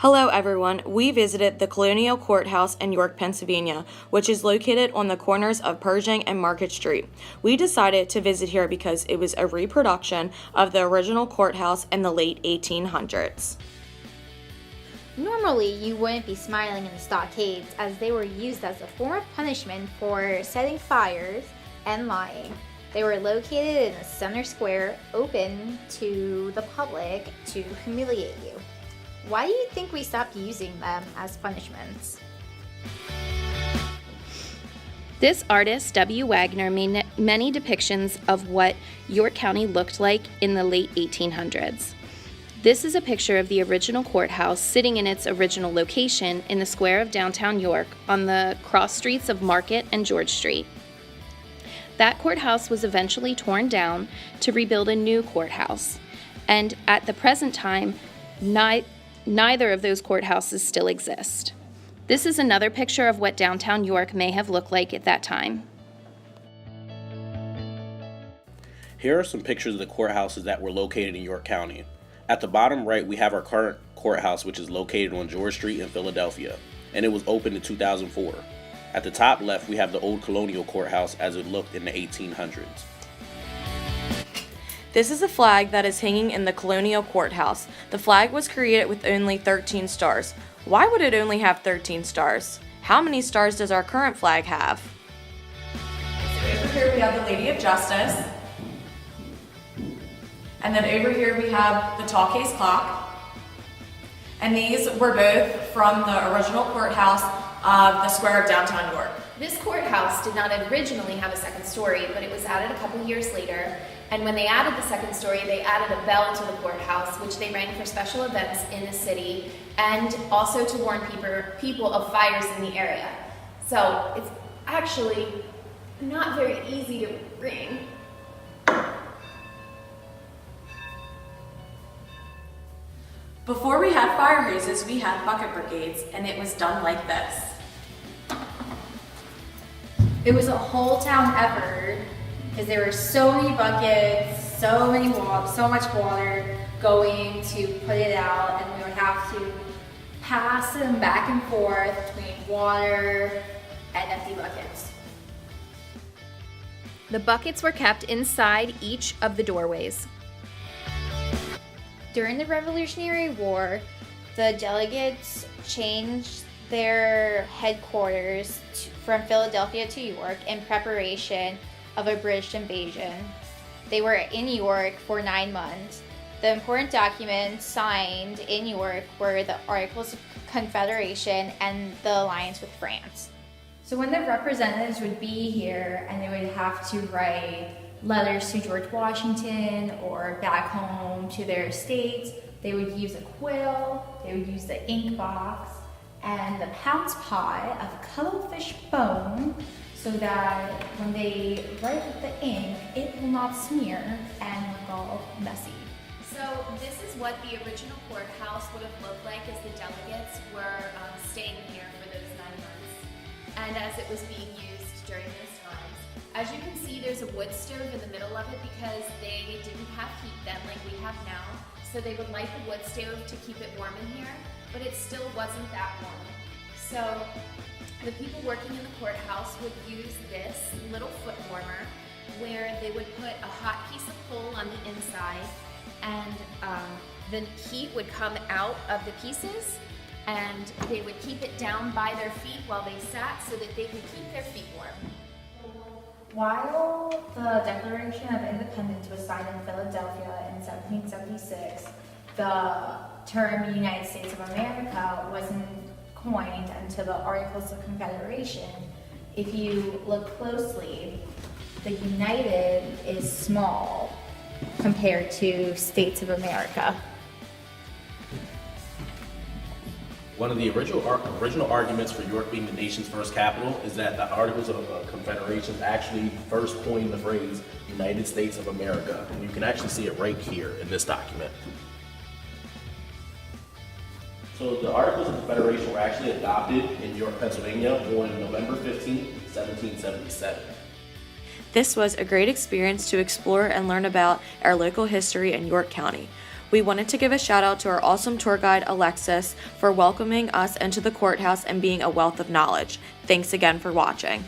Hello everyone, we visited the Colonial Courthouse in York, Pennsylvania, which is located on the corners of Pershing and Market Street. We decided to visit here because it was a reproduction of the original courthouse in the late 1800s. Normally, you wouldn't be smiling in the stockades as they were used as a form of punishment for setting fires and lying. They were located in a center square open to the public to humiliate you. Why do you think we stopped using them as punishments? This artist, W. Wagner, made many depictions of what York County looked like in the late 1800s. This is a picture of the original courthouse sitting in its original location in the square of downtown York on the cross streets of Market and George Street. That courthouse was eventually torn down to rebuild a new courthouse, and at the present time, neither of those courthouses still exist. This is another picture of what downtown York may have looked like at that time. Here are some pictures of the courthouses that were located in York County. At the bottom right, we have our current courthouse, which is located on George Street in Philadelphia, and it was opened in 2004. At the top left, we have the old Colonial Courthouse as it looked in the 1800s. This is a flag that is hanging in the Colonial Courthouse. The flag was created with only 13 stars. Why would it only have 13 stars? How many stars does our current flag have? So over here we have the Lady of Justice. And then over here we have the tall case clock. And these were both from the original courthouse of the square of downtown York. This courthouse did not originally have a second story, but it was added a couple years later. And when they added the second story, they added a bell to the courthouse, which they rang for special events in the city and also to warn people of fires in the area. So it's actually not very easy to ring. Before we had fire hoses, we had bucket brigades, and it was done like this. It was a whole town effort because there were so many buckets, so much water going to put it out, and we would have to pass them back and forth between water and empty buckets. The buckets were kept inside each of the doorways. During the Revolutionary War, the delegates changed their headquarters from Philadelphia to York in preparation of a British invasion. They were in York for 9 months. The important documents signed in York were the Articles of Confederation and the alliance with France. So when the representatives would be here and they would have to write letters to George Washington or back home to their states, they would use a quill, they would use the ink box, and the pounce pot of cuttlefish bone so that when they write with the ink, it will not smear and look all messy. So this is what the original courthouse would have looked like as the delegates were staying here for those 9 months and as it was being used during those times. As you can see, there's a wood stove in the middle of it because they didn't have heat then like we have now. So they would light the wood stove to keep it warm in here, but it still wasn't that warm. So the people working in the courthouse would use this little foot warmer where they would put a hot piece of coal on the inside and the heat would come out of the pieces and they would keep it down by their feet while they sat so that they could keep their feet warm. While the Declaration of Independence was signed in Philadelphia in 1776, the term United States of America wasn't coined until the Articles of Confederation. If you look closely, the United is small compared to States of America. One of the original arguments for York being the nation's first capital is that the Articles of Confederation actually first coined the phrase United States of America, and you can actually see it right here in this document. So the Articles of Confederation were actually adopted in York, Pennsylvania on November 15, 1777. This was a great experience to explore and learn about our local history in York County. We wanted to give a shout out to our awesome tour guide, Alexis, for welcoming us into the courthouse and being a wealth of knowledge. Thanks again for watching.